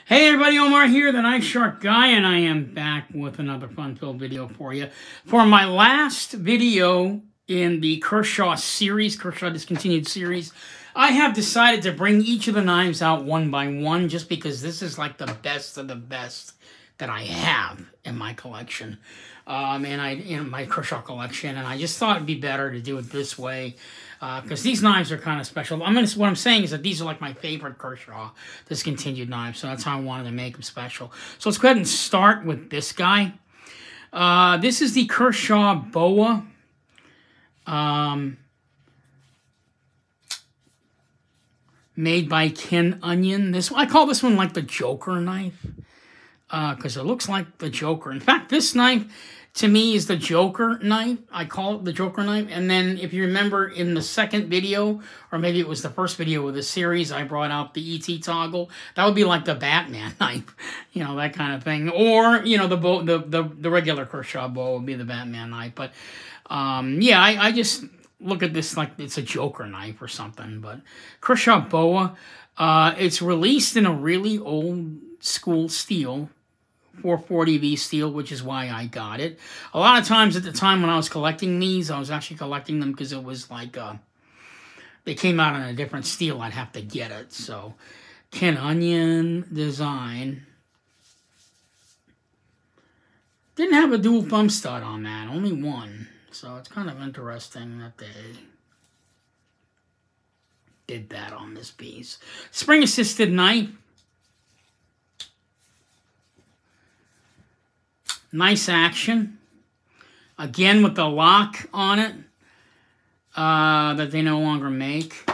Hey everybody, Omar here, the Knife Shark Guy, and I am back with another fun-filled video for you. For my last video in the Kershaw series, Kershaw Discontinued series, I have decided to bring each of the knives out one by one, just because this is like the best of the best that I have in my collection, in my Kershaw collection, and I just thought it'd be better to do it this way. Because these knives are kind of special. What I'm saying is that these are like my favorite Kershaw Discontinued knives, so that's how I wanted to make them special. So let's go ahead and start with this guy. This is the Kershaw Boa. Made by Ken Onion. I call this one like the Joker knife, because it looks like the Joker. In fact, this knife, to me, is the Joker knife. I call it the Joker knife. And then, if you remember, in the second video, or maybe it was the first video of the series, I brought out the ET toggle. That would be like the Batman knife, you know, that kind of thing. Or, you know, the regular Kershaw Boa would be the Batman knife. But, yeah, I just look at this like it's a Joker knife or something. But Kershaw Boa, it's released in a really old school steel, 440V steel, which is why I got it. A lot of times at the time when I was collecting these, I was actually collecting them because it was like, they came out in a different steel. I'd have to get it. So, Ken Onion design. Didn't have a dual thumb stud on that, only one. So, it's kind of interesting that they did that on this piece. Spring-assisted knife. Nice action. Again, with the lock on it that they no longer make.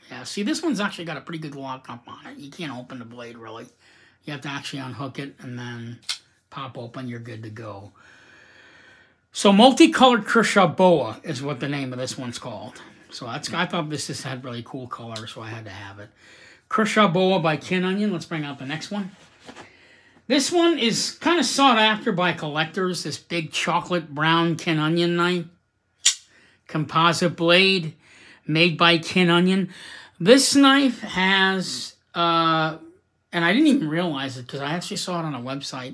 Yeah, see, this one's actually got a pretty good lock up on it. You can't open the blade, really. You have to actually unhook it and then pop open. You're good to go. So, Multicolored Kershaw Boa is what the name of this one's called. So, I thought this just had really cool colors, so I had to have it. Kershaw Boa by Ken Onion. Let's bring out the next one. This one is kind of sought after by collectors, this big chocolate brown Ken Onion knife. Composite blade, made by Ken Onion. This knife has, and I didn't even realize it because I actually saw it on a website.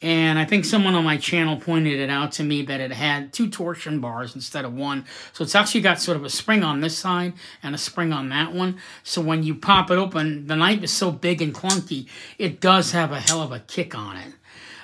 And I think someone on my channel pointed it out to me that it had 2 torsion bars instead of 1. So it's actually got sort of a spring on this side and a spring on that one. So when you pop it open, the knife is so big and clunky, it does have a hell of a kick on it.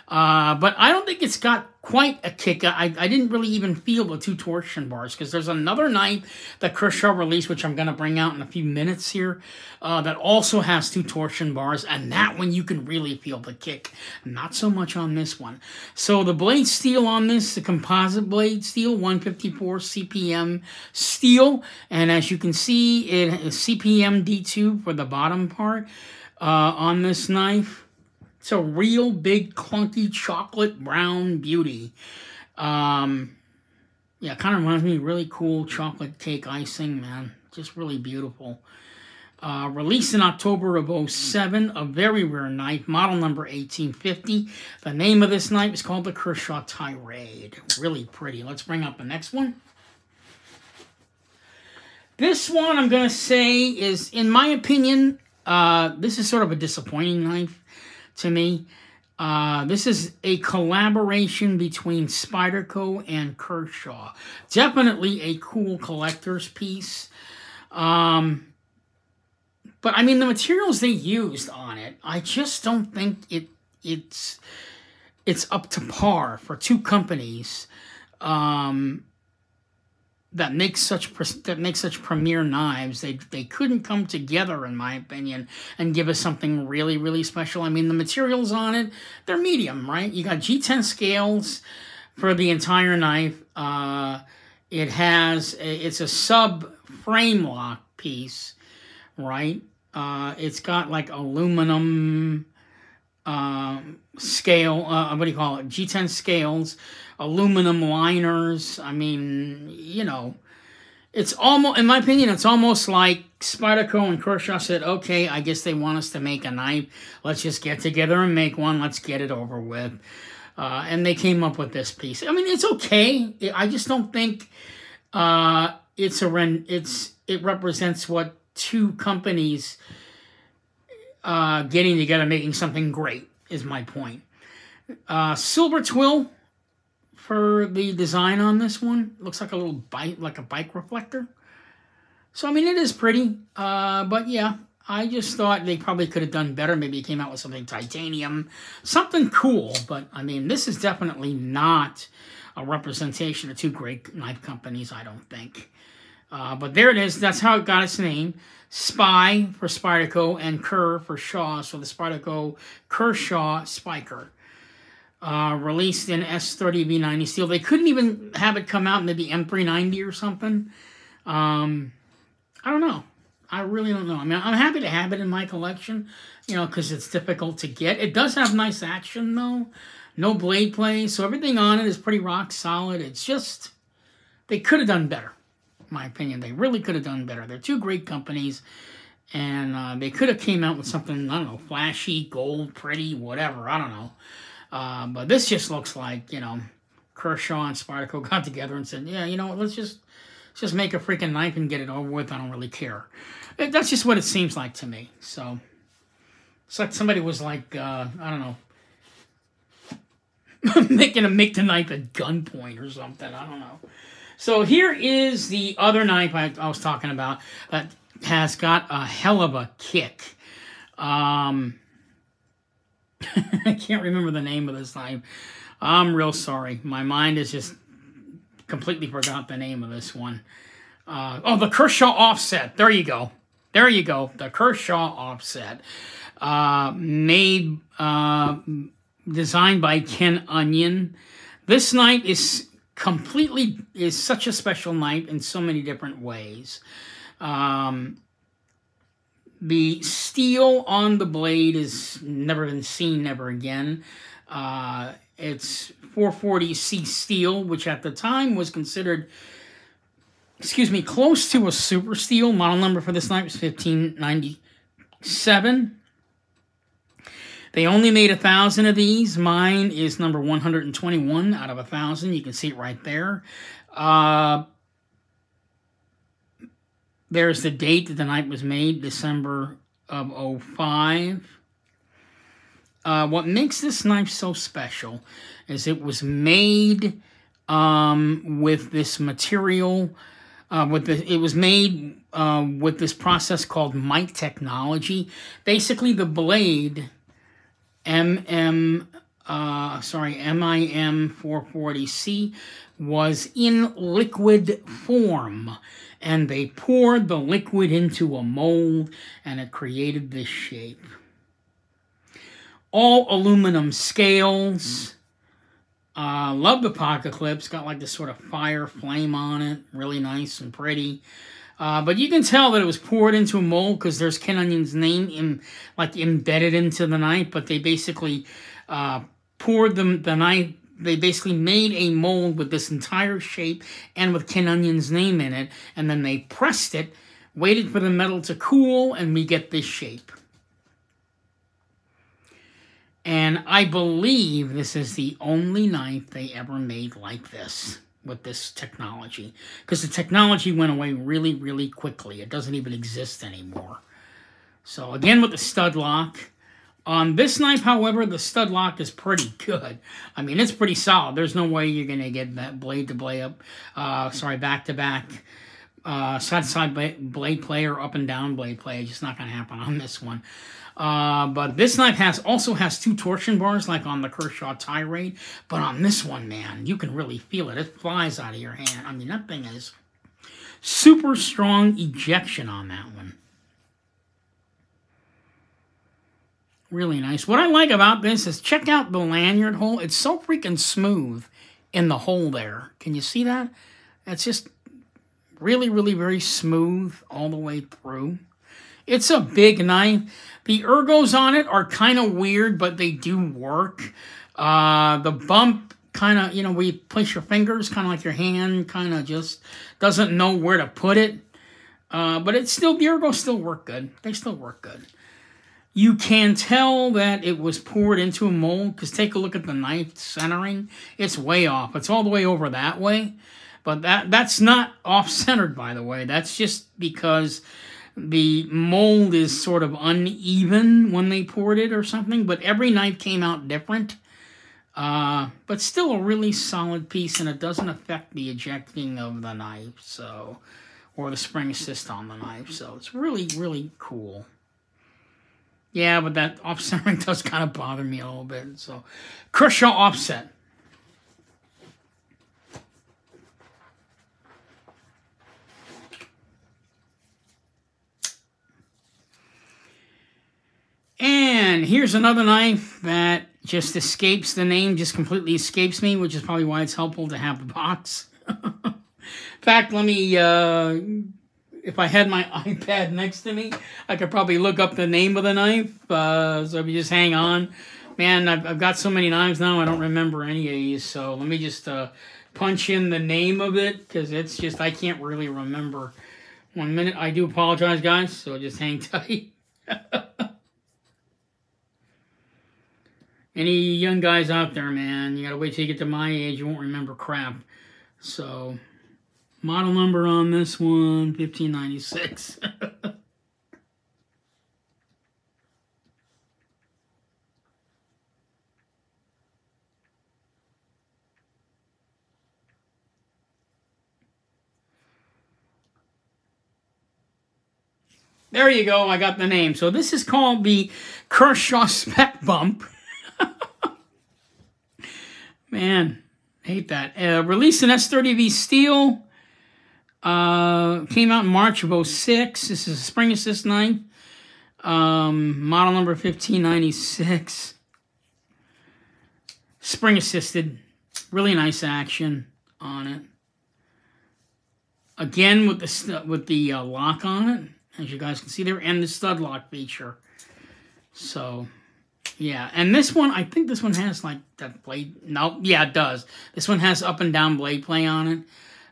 But I don't think it's got quite a kick. I didn't really even feel the 2 torsion bars, because there's another knife that Kershaw released, which I'm going to bring out in a few minutes here, that also has 2 torsion bars, and that one you can really feel the kick. Not so much on this one. So the blade steel on this, the composite blade steel, 154 CPM steel, and as you can see, it is CPM D2 for the bottom part on this knife. It's a real big, clunky, chocolate brown beauty. Yeah, kind of reminds me of really cool chocolate cake icing, man. Just really beautiful. Released in October of 2007, a very rare knife, model number 1850. The name of this knife is called the Kershaw Tirade. Really pretty. Let's bring up the next one. This one, I'm going to say, is, in my opinion, this is sort of a disappointing knife. To me, this is a collaboration between Spyderco and Kershaw. Definitely a cool collector's piece. But, I mean, the materials they used on it, I just don't think it's up to par for 2 companies that make such premier knives. They couldn't come together, in my opinion, and give us something really, really special. I mean, the materials on it, they're medium, right? You got G10 scales for the entire knife. It's a sub frame lock piece, right? It's got like aluminum scale, what do you call it? G10 scales, aluminum liners. I mean, you know, it's almost, in my opinion, it's almost like Spyderco and Kershaw said, okay, I guess they want us to make a knife. Let's just get together and make one. Let's get it over with. And they came up with this piece. I mean, it's okay. I just don't think it represents what two companies getting together, making something great, is my point. Silver twill for the design on this one. Looks like a little bike, like a bike reflector. So, I mean, it is pretty. But, yeah, I just thought they probably could have done better. Maybe it came out with something titanium. Something cool. But, I mean, this is definitely not a representation of two great knife companies, I don't think. But there it is. That's how it got its name. Spy for Spyderco and Kerr for Shaw. So the Spyderco Kershaw Spiker. Released in S30 V90 steel. They couldn't even have it come out in maybe M390 or something. I don't know. I really don't know. I mean, I'm happy to have it in my collection, you know, because it's difficult to get. It does have nice action, though. No blade play, so everything on it is pretty rock solid. It's just, they could have done better, in my opinion. They really could have done better. They're two great companies, and they could have came out with something, I don't know, flashy, gold, pretty, whatever. I don't know. But this just looks like, you know, Kershaw and Spyderco got together and said, yeah, you know what, let's just make a freaking knife and get it over with. I don't really care. That's just what it seems like to me. So, it's like somebody was like, I don't know, make the knife at gunpoint or something. I don't know. So, here is the other knife I was talking about that has got a hell of a kick. I can't remember the name of this knife. I'm real sorry. My mind is just completely forgot the name of this one. Oh, the Kershaw Offset. There you go. There you go. The Kershaw Offset. Designed by Ken Onion. This knife is such a special knife in so many different ways. The steel on the blade is never been seen ever again. It's 440C steel, which at the time was considered, close to a super steel. Model number for this knife is 1597. They only made 1,000 of these. Mine is number 121 out of 1,000. You can see it right there. There's the date that the knife was made, December of 2005. What makes this knife so special is it was made with this material, it was made with this process called mite technology. Basically, the blade, MIM 440C, was in liquid form. And they poured the liquid into a mold, and it created this shape. All aluminum scales. Love the pocket clips. Got like this sort of fire flame on it. Really nice and pretty. But you can tell that it was poured into a mold because there's Ken Onion's name embedded into the knife. But they basically poured the knife. They basically made a mold with this entire shape and with Ken Onion's name in it. And then they pressed it, waited for the metal to cool, and we get this shape. And I believe this is the only knife they ever made like this, with this technology. Because the technology went away really, really quickly. It doesn't even exist anymore. So again with the stud lock. On this knife, however, the stud lock is pretty good. I mean, it's pretty solid. There's no way you're going to get that blade to blade up, back-to-back, side-to-side blade play or up and down blade play. It's just not going to happen on this one. But this knife also has two torsion bars like on the Kershaw Tirade. But on this one, man, you can really feel it. It flies out of your hand. I mean, that thing is super strong ejection on that one. Really nice. What I like about this is check out the lanyard hole. It's so freaking smooth in the hole there. Can you see that? It's just really, really very smooth all the way through. It's a big knife. The ergos on it are kind of weird, but they do work. The bump kind of, you know, where you place your fingers, kind of like your hand kind of just doesn't know where to put it. But it's still, the ergos still work good. They still work good. You can tell that it was poured into a mold, because take a look at the knife centering. It's way off. It's all the way over that way. But that's not off-centered, by the way. That's just because the mold is sort of uneven when they poured it or something, but every knife came out different. But still a really solid piece, and it doesn't affect the ejecting of the knife, so, or the spring assist on the knife, so it's really, really cool. Yeah, but that offset ring does kind of bother me a little bit, so. Kershaw offset. And here's another knife that just escapes the name, just completely escapes me, which is probably why it's helpful to have the box. In fact, let me, if I had my iPad next to me, I could probably look up the name of the knife. So if you just hang on. Man, I've got so many knives now, I don't remember any of these. So let me just punch in the name of it, because it's just, I can't really remember. 1 minute. I do apologize, guys, so just hang tight. Any young guys out there, man, you gotta wait till you get to my age, you won't remember crap. So, model number on this one, 1596. There you go, I got the name. So this is called the Kershaw Spec Bump. Man, hate that. Released in S30V steel. Came out in March of 06. This is a spring assist knife. Model number 1596. Spring assisted. Really nice action on it. Again with the lock on it, as you guys can see there, and the stud lock feature. So, yeah, and this one, I think this one has like that blade. No, yeah, it does. This one has up and down blade play on it.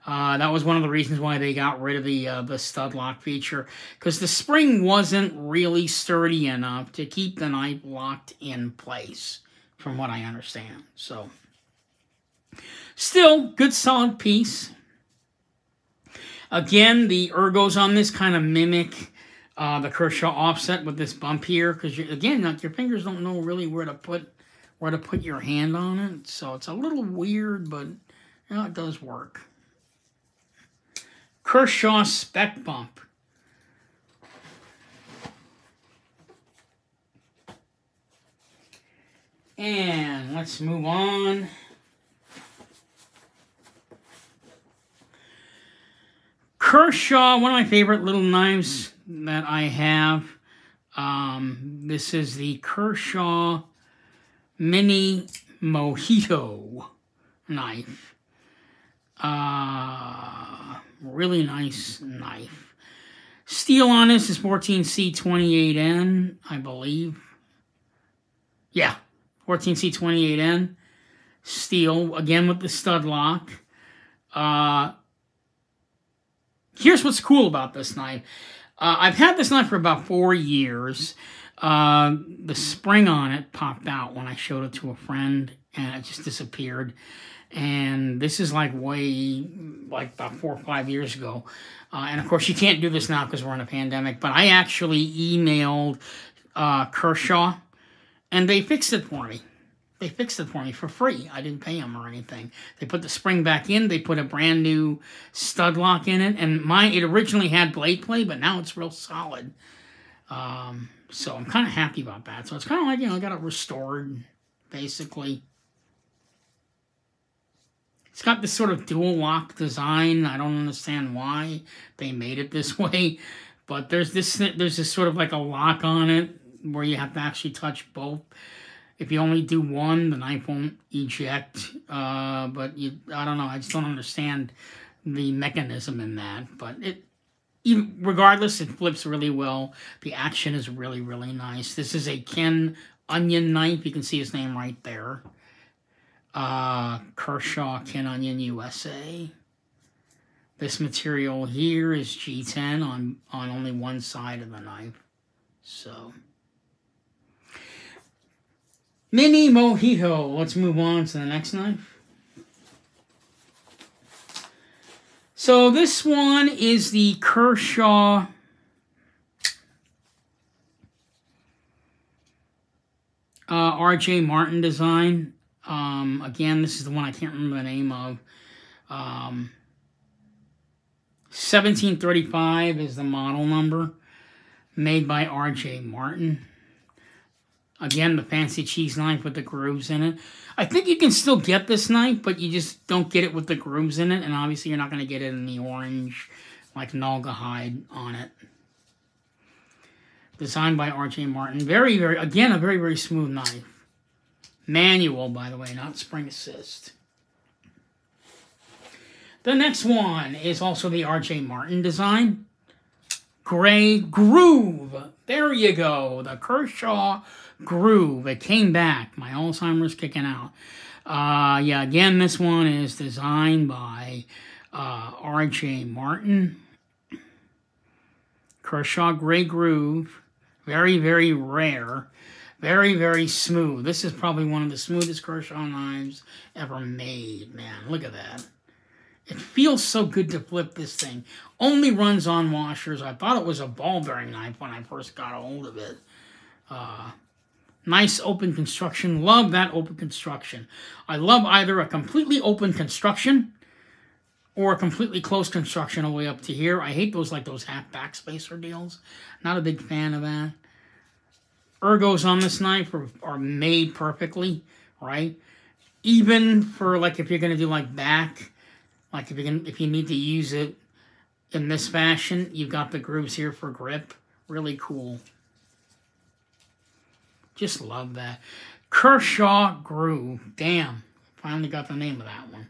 That was one of the reasons why they got rid of the stud lock feature, because the spring wasn't really sturdy enough to keep the knife locked in place, from what I understand. So, still, good solid piece. Again, the ergos on this kind of mimic the Kershaw offset with this bump here, because again, like, your fingers don't know really where to put your hand on it, so it's a little weird, but you know, it does work. Kershaw Spec Bump. And let's move on. Kershaw, one of my favorite little knives that I have. This is the Kershaw Mini Mojito knife. Really nice knife. Steel on this is 14C28N, I believe. Yeah, 14C28N. Steel, again with the stud lock. Here's what's cool about this knife. I've had this knife for about 4 years. The spring on it popped out when I showed it to a friend, and it just disappeared. And this is like about 4 or 5 years ago. And of course, you can't do this now because we're in a pandemic. But I actually emailed Kershaw, and they fixed it for me. They fixed it for me for free. I didn't pay them or anything. They put the spring back in. They put a brand new stud lock in it. And it originally had blade play, but now it's real solid. So I'm kind of happy about that. So it's kind of like, you know, I got it restored, basically. It's got this sort of dual lock design. I don't understand why they made it this way. But there's this sort of like a lock on it where you have to actually touch both. If you only do one, the knife won't eject. But I don't know. I just don't understand the mechanism in that. But regardless, it flips really well. The action is really, really nice. This is a Ken Onion knife. You can see his name right there. Kershaw Ken Onion USA. This material here is G10 on only one side of the knife. So, Mini Mojito. Let's move on to the next knife. So this one is the Kershaw R.J. Martin design. Again, this is the one I can't remember the name of. 1735 is the model number. Made by R.J. Martin. Again, the fancy cheese knife with the grooves in it. I think you can still get this knife, but you just don't get it with the grooves in it. And obviously, you're not going to get it in the orange, like Naugahyde on it. Designed by R.J. Martin. Again, a very, very smooth knife. Manual, by the way, not spring assist. The next one is also the R.J. Martin design. Grey Groove. There you go. The Kershaw Groove. It came back. My Alzheimer's kicking out. Yeah, again, this one is designed by R.J. Martin. Kershaw Grey Groove. Very, very rare. Very, very smooth. This is probably one of the smoothest Kershaw knives ever made. Man, look at that. It feels so good to flip this thing. Only runs on washers. I thought it was a ball bearing knife when I first got a hold of it. Nice open construction. Love that open construction. I love either a completely open construction or a completely closed construction all the way up to here. I hate those, like those half backspacer deals. Not a big fan of that. Ergos on this knife are made perfectly, right? Even for, like, if you're going to do, like, back, like, if you need to use it in this fashion, you've got the grooves here for grip. Really cool. Just love that. Kershaw Groove. Damn. Finally got the name of that one.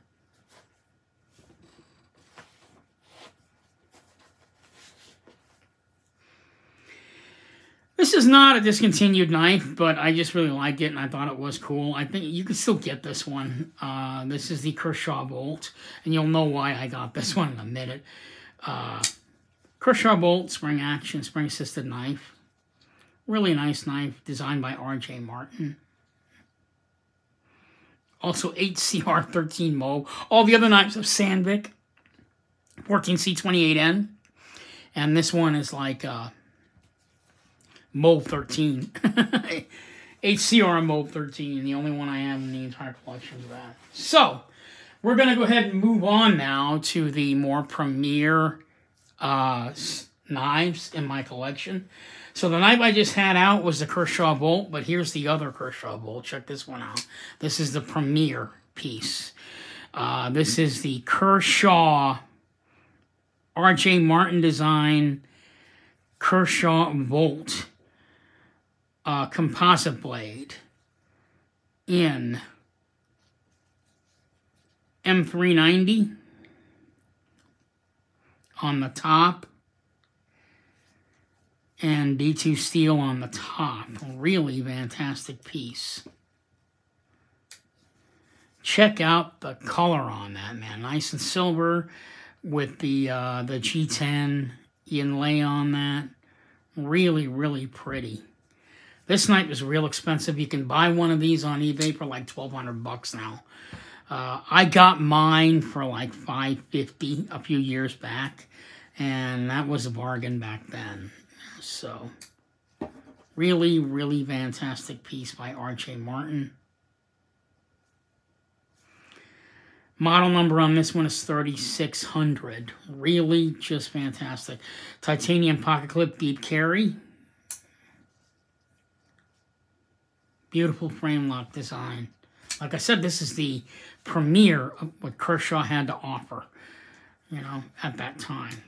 This is not a discontinued knife, but I just really like it, and I thought it was cool. I think you can still get this one. This is the Kershaw Bolt, and you'll know why I got this one in a minute. Kershaw Bolt, spring action, spring assisted knife. Really nice knife, designed by R.J. Martin. Also 8CR13 Mob. All the other knives have Sandvik. 14C28N. And this one is like Mob 13. 8CR Mob 13. The only one I have in the entire collection of that. So, we're going to go ahead and move on now to the more premier knives in my collection. So the knife I just had out was the Kershaw Bolt, but here's the other Kershaw Bolt. Check this one out. This is the premier piece. This is the Kershaw R.J. Martin design Kershaw Bolt composite blade in M390 on the top and D2 steel on the top. Really fantastic piece. Check out the color on that, man. Nice and silver with the G10 inlay on that. Really, really pretty. This knife is real expensive. You can buy one of these on eBay for like $1,200 now. I got mine for like $550 a few years back, and that was a bargain back then. So, really, really fantastic piece by R.J. Martin. Model number on this one is 3600. Really just fantastic. Titanium pocket clip, deep carry. Beautiful frame lock design. Like I said, this is the premiere of what Kershaw had to offer, you know, at that time.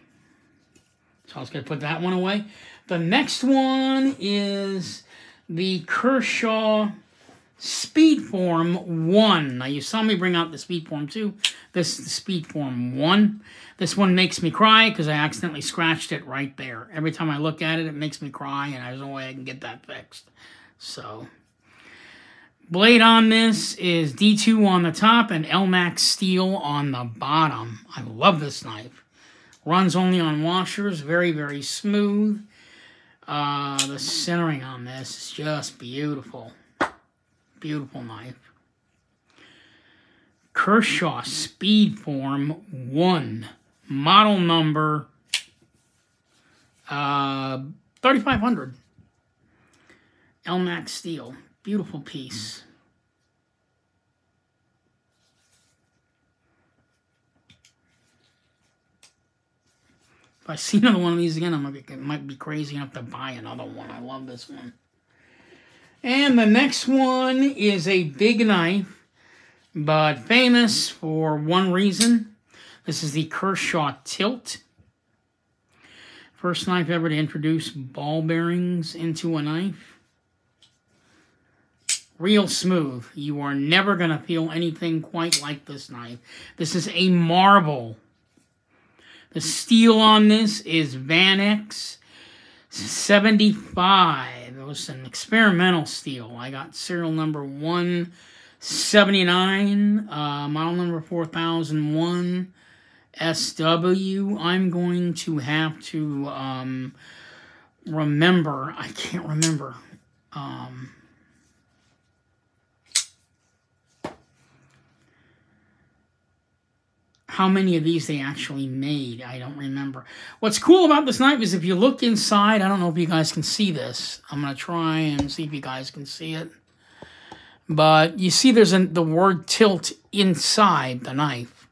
So I was going to put that one away. The next one is the Kershaw Speedform 1. Now, you saw me bring out the Speedform 2. This is the Speedform 1. This one makes me cry because I accidentally scratched it right there. Every time I look at it, it makes me cry, and there's no way I can get that fixed. So, blade on this is D2 on the top and Elmax steel on the bottom. I love this knife. Runs only on washers. Very, very smooth. The centering on this is just beautiful. Beautiful knife. Kershaw Speedform 1. Model number 3500. Elmax steel. Beautiful piece. If I see another one of these again, I might be crazy enough to buy another one. I love this one. And the next one is a big knife, but famous for one reason. This is the Kershaw Tilt. First knife ever to introduce ball bearings into a knife. Real smooth. You are never going to feel anything quite like this knife. This is a marble. The steel on this is Vanex 75. It was an experimental steel. I got serial number 179, model number 4001 SW. I'm going to have to remember. I can't remember. How many of these they actually made, I don't remember. What's cool about this knife is if you look inside, I don't know if you guys can see this. I'm going to try and see if you guys can see it. But you see there's the word tilt inside the knife.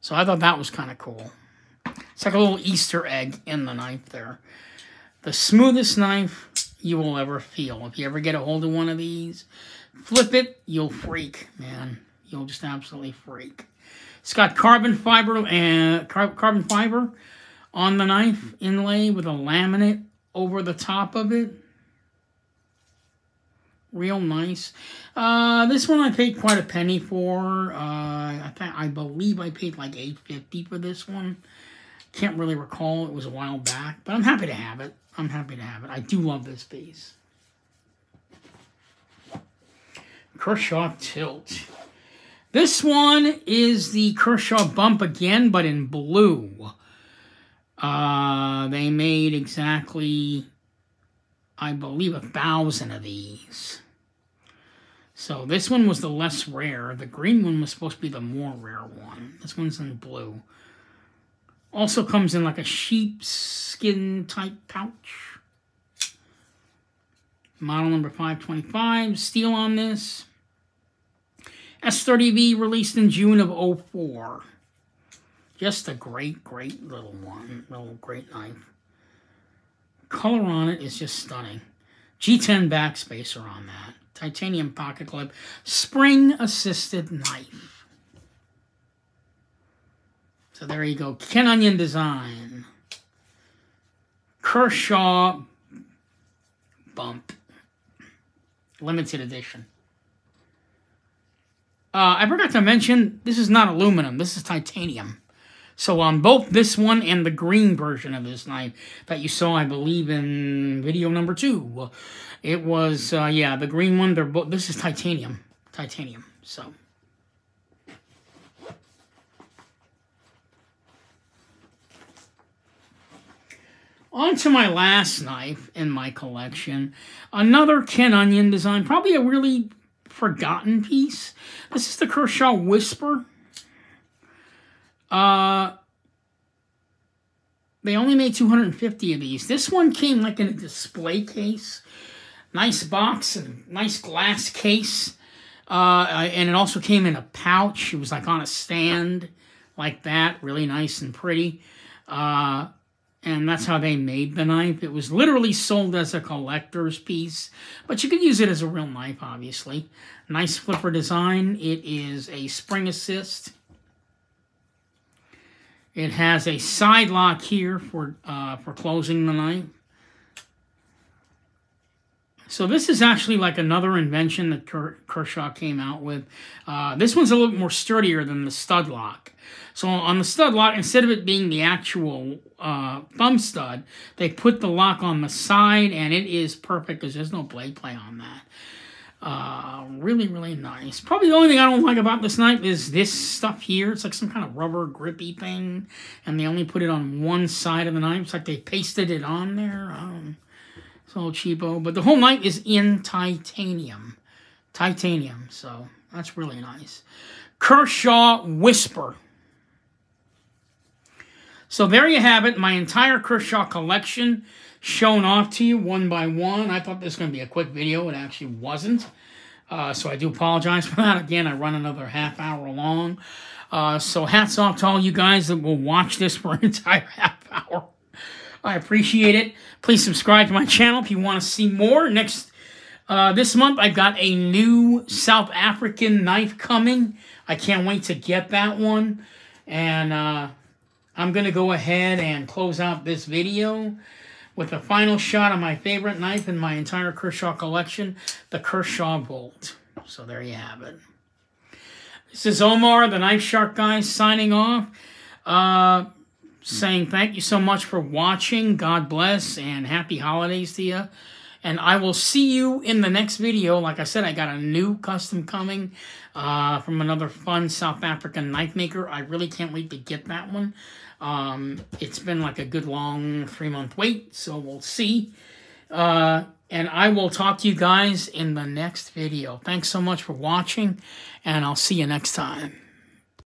So I thought that was kind of cool. It's like a little Easter egg in the knife there. The smoothest knife you will ever feel. If you ever get a hold of one of these, flip it, you'll freak, man. You'll just absolutely freak. It's got carbon fiber on the knife inlay with a laminate over the top of it. Real nice. This one I paid quite a penny for. I believe I paid like $8.50 for this one. Can't really recall. It was a while back, but I'm happy to have it. I'm happy to have it. I do love this piece. Kershaw Tilt. This one is the Kershaw Bump again, but in blue. They made exactly, I believe, 1,000 of these. So this one was the less rare. The green one was supposed to be the more rare one. This one's in blue. Also comes in like a sheepskin type pouch. Model number 525. Steel on this. S30V released in June of 04. Just a great, great little one. Little great knife. Color on it is just stunning. G10 backspacer on that. Titanium pocket clip. Spring-assisted knife. So there you go. Ken Onion design. Kershaw Bump. Limited edition. I forgot to mention, this is not aluminum. This is titanium. So on both this one and the green version of this knife that you saw, I believe, in video number 2, it was, yeah, the green one, they're both, this is titanium. Titanium, so. On to my last knife in my collection. Another Ken Onion design, probably a really forgotten piece. This is the Kershaw Whisper. They only made 250 of these. This one came like in a display case. Nice box and nice glass case. And it also came in a pouch. It was like on a stand like that. Really nice and pretty. And that's how they made the knife. It was literally sold as a collector's piece, but you could use it as a real knife, obviously. Nice flipper design. It is a spring assist. It has a side lock here for closing the knife. So this is actually like another invention that Kershaw came out with. This one's a little bit more sturdier than the stud lock. So on the stud lock, instead of it being the actual thumb stud, they put the lock on the side, and it is perfect because there's no blade play on that. Really, really nice. Probably the only thing I don't like about this knife is this stuff here. It's like some kind of rubber grippy thing, and they only put it on one side of the knife. It's like they pasted it on there. It's all cheapo, but the whole knife is in titanium. Titanium, so that's really nice. Kershaw Whisper. So there you have it, my entire Kershaw collection, shown off to you one by one. I thought this was going to be a quick video. It actually wasn't. So I do apologize for that. Again, I run another half hour long. So hats off to all you guys that will watch this for an entire half hour. I appreciate it. Please subscribe to my channel if you want to see more. This month, I've got a new South African knife coming. I can't wait to get that one. And I'm going to go ahead and close out this video with a final shot of my favorite knife in my entire Kershaw collection, the Kershaw Bolt. So there you have it. This is Omar, the Knife Shark guy, signing off. Saying thank you so much for watching. God bless and happy holidays to you. And I will see you in the next video. Like I said, I got a new custom coming from another fun South African knife maker. I really can't wait to get that one. It's been like a good long 3-month wait, so we'll see. And I will talk to you guys in the next video. Thanks so much for watching, and I'll see you next time.